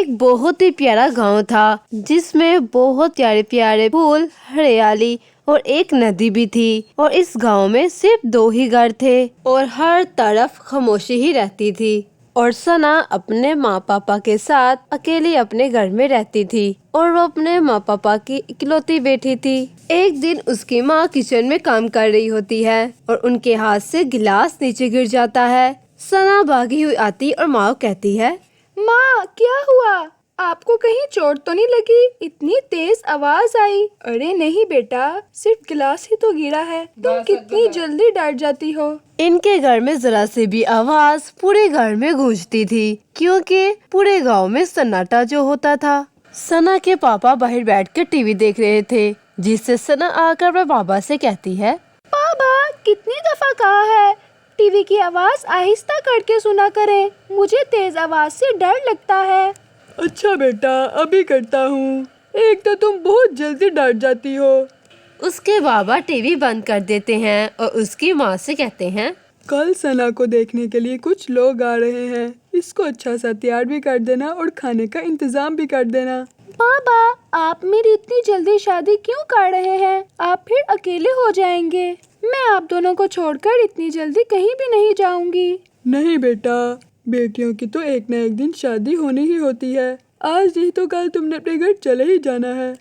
एक बहुत ही प्यारा गांव था जिसमें बहुत प्यारे प्यारे फूल, हरियाली और एक नदी भी थी। और इस गांव में सिर्फ 2 ही घर थे और हर तरफ खामोशी ही रहती थी। और सना अपने माँ पापा के साथ अकेली अपने घर में रहती थी और वो अपने माँ पापा की इकलौती बेटी थी। एक दिन उसकी माँ किचन में काम कर रही होती है और उनके हाथ से गिलास नीचे गिर जाता है। सना भागी हुई आती और माँ को कहती है, माँ, क्या हुआ? आपको कहीं चोट तो नहीं लगी? इतनी तेज आवाज आई। अरे नहीं बेटा, सिर्फ गिलास ही तो गिरा है। तुम कितनी जल्दी डर जाती हो। इनके घर में जरा से भी आवाज पूरे घर में गूंजती थी क्योंकि पूरे गांव में सन्नाटा जो होता था। सना के पापा बाहर बैठकर टीवी देख रहे थे, जिससे सना आकर अपने पापा से कहती है, पापा, कितनी दफा कहा है टीवी की आवाज आहिस्ता करके सुना करें। मुझे तेज आवाज से डर लगता है। अच्छा बेटा, अभी करता हूँ। एक तो तुम बहुत जल्दी डर जाती हो। उसके बाबा टीवी बंद कर देते हैं और उसकी माँ से कहते हैं, कल सना को देखने के लिए कुछ लोग आ रहे हैं। इसको अच्छा सा तैयार भी कर देना और खाने का इंतजाम भी कर देना। पापा, आप मेरी इतनी जल्दी शादी क्यों कर रहे हैं? आप फिर अकेले हो जाएंगे। मैं आप दोनों को छोड़कर इतनी जल्दी कहीं भी नहीं जाऊंगी। नहीं बेटा, बेटियों की तो एक न एक दिन शादी होनी ही होती है। आज नहीं तो कल तुमने अपने घर चले ही जाना है।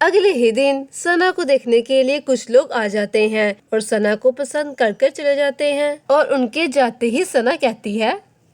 अगले ही दिन सना को देखने के लिए कुछ लोग आ जाते हैं और सना को पसंद कर चले जाते हैं। और उनके जाते ही सना कहती है,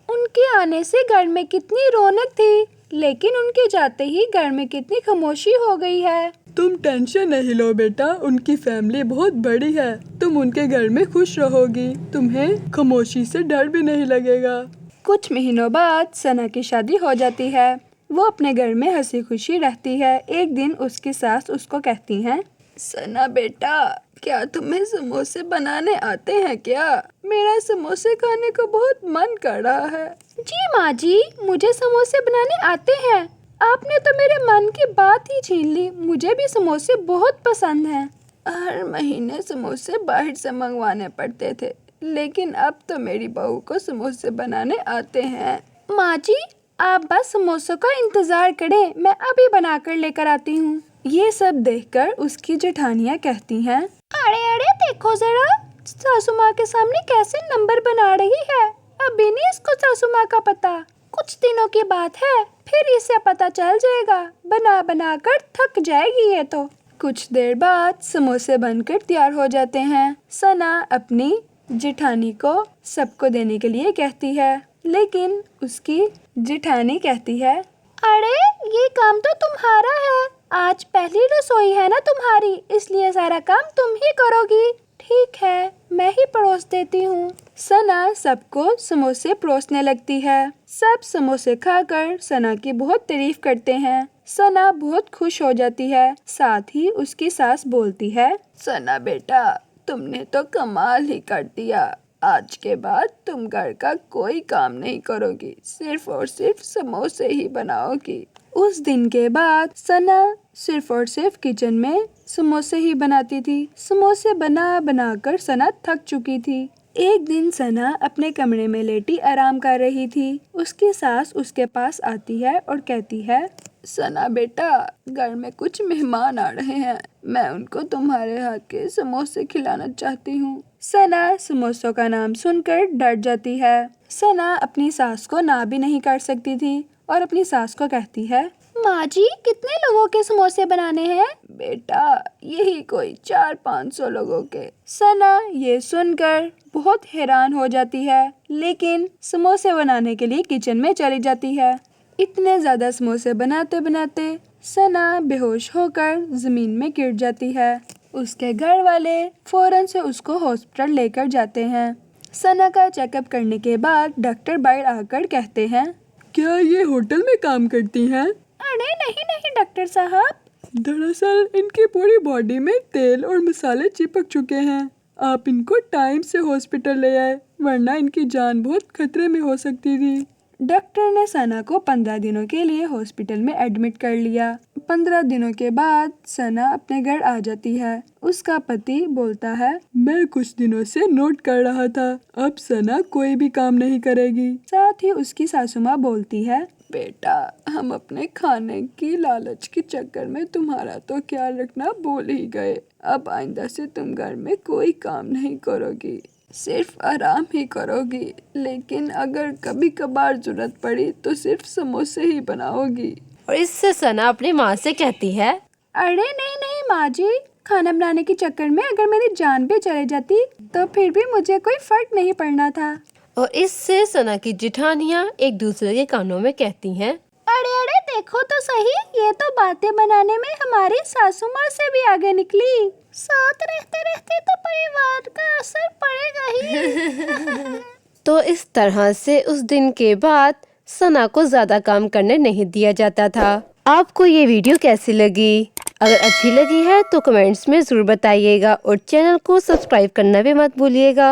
उनके आने से घर में कितनी रौनक थी, लेकिन उनके जाते ही घर में कितनी खामोशी हो गई है। तुम टेंशन नहीं लो बेटा, उनकी फैमिली बहुत बड़ी है। तुम उनके घर में खुश रहोगी। तुम्हें खामोशी से डर भी नहीं लगेगा। कुछ महीनों बाद सना की शादी हो जाती है। वो अपने घर में हंसी खुशी रहती है। एक दिन उसकी सास उसको कहती हैं, सना बेटा, क्या तुम्हें समोसे बनाने आते हैं क्या? मेरा समोसे खाने को बहुत मन कर रहा है। जी माँ जी, मुझे समोसे बनाने आते हैं। आपने तो मेरे मन की बात ही छीन ली। मुझे भी समोसे बहुत पसंद हैं। हर महीने समोसे बाहर से मंगवाने पड़ते थे, लेकिन अब तो मेरी बहू को समोसे बनाने आते हैं। माँ जी, आप बस समोसों का इंतजार करें, मैं अभी बनाकर लेकर आती हूँ। ये सब देखकर उसकी जेठानियाँ कहती हैं, अरे अरे देखो जरा, सासू माँ के सामने कैसे नंबर बना रही है। अभी नहीं इसको सासू माँ का पता। कुछ दिनों की बात है, फिर इसे पता चल जाएगा। बना बना कर थक जाएगी ये तो। कुछ देर बाद समोसे बनकर तैयार हो जाते हैं। सना अपनी जेठानी को सबको देने के लिए कहती है, लेकिन उसकी जेठानी कहती है, अरे ये काम तो तुम्हारा है। आज पहली रसोई है ना तुम्हारी, इसलिए सारा काम तुम ही करोगी। ठीक है, मैं ही परोस देती हूँ। सना सबको समोसे परोसने लगती है। सब समोसे खाकर सना की बहुत तारीफ करते हैं। सना बहुत खुश हो जाती है। साथ ही उसकी सास बोलती है, सना बेटा, तुमने तो कमाल ही कर दिया। आज के बाद तुम घर का कोई काम नहीं करोगी, सिर्फ और सिर्फ समोसे ही बनाओगी। उस दिन के बाद सना सिर्फ और सिर्फ किचन में समोसे ही बनाती थी। समोसे बना बना कर सना थक चुकी थी। एक दिन सना अपने कमरे में लेटी आराम कर रही थी। उसकी सास उसके पास आती है और कहती है, सना बेटा, घर में कुछ मेहमान आ रहे हैं। मैं उनको तुम्हारे हाथ के समोसे खिलाना चाहती हूँ। सना समोसों का नाम सुनकर डर जाती है। सना अपनी सास को ना भी नहीं कर सकती थी और अपनी सास को कहती है, माँ जी, कितने लोगों के समोसे बनाने हैं? बेटा, यही कोई 400-500 लोगों के। सना ये सुनकर बहुत हैरान हो जाती है, लेकिन समोसे बनाने के लिए किचन में चली जाती है। इतने ज्यादा समोसे बनाते बनाते सना बेहोश होकर जमीन में गिर जाती है। उसके घर वाले फौरन से उसको हॉस्पिटल लेकर जाते हैं। सना का चेकअप करने के बाद डॉक्टर बाहर आकर कहते हैं, क्या ये होटल में काम करती हैं? अरे नहीं नहीं डॉक्टर साहब, दरअसल इनकी पूरी बॉडी में तेल और मसाले चिपक चुके हैं। आप इनको टाइम से हॉस्पिटल ले आए, वरना इनकी जान बहुत खतरे में हो सकती थी। डॉक्टर ने सना को 15 दिनों के लिए हॉस्पिटल में एडमिट कर लिया। 15 दिनों के बाद सना अपने घर आ जाती है। उसका पति बोलता है, मैं कुछ दिनों से नोट कर रहा था, अब सना कोई भी काम नहीं करेगी। साथ ही उसकी सासू माँ बोलती है, बेटा, हम अपने खाने की लालच के चक्कर में तुम्हारा तो ख्याल रखना भूल ही गए। अब आइंदा से तुम घर में कोई काम नहीं करोगी, सिर्फ आराम ही करोगी। लेकिन अगर कभी कभार जरूरत पड़ी तो सिर्फ समोसे ही बनाओगी। और इससे सना अपनी माँ से कहती है, अरे नहीं नहीं माँ जी, खाना बनाने के चक्कर में अगर मेरी जान भी चली जाती तो फिर भी मुझे कोई फर्क नहीं पड़ना था। और इससे सना की जेठानियाँ एक दूसरे के कानों में कहती हैं, अरे अरे देखो तो सही, ये तो बातें बनाने में हमारी सासू माँ से भी आगे निकली। साथ रहते रहते तो परिवार का असर पड़ेगा ही। तो इस तरह से उस दिन के बाद सना को ज्यादा काम करने नहीं दिया जाता था। आपको ये वीडियो कैसी लगी? अगर अच्छी लगी है तो कमेंट्स में जरूर बताइएगा और चैनल को सब्सक्राइब करना भी मत भूलिएगा।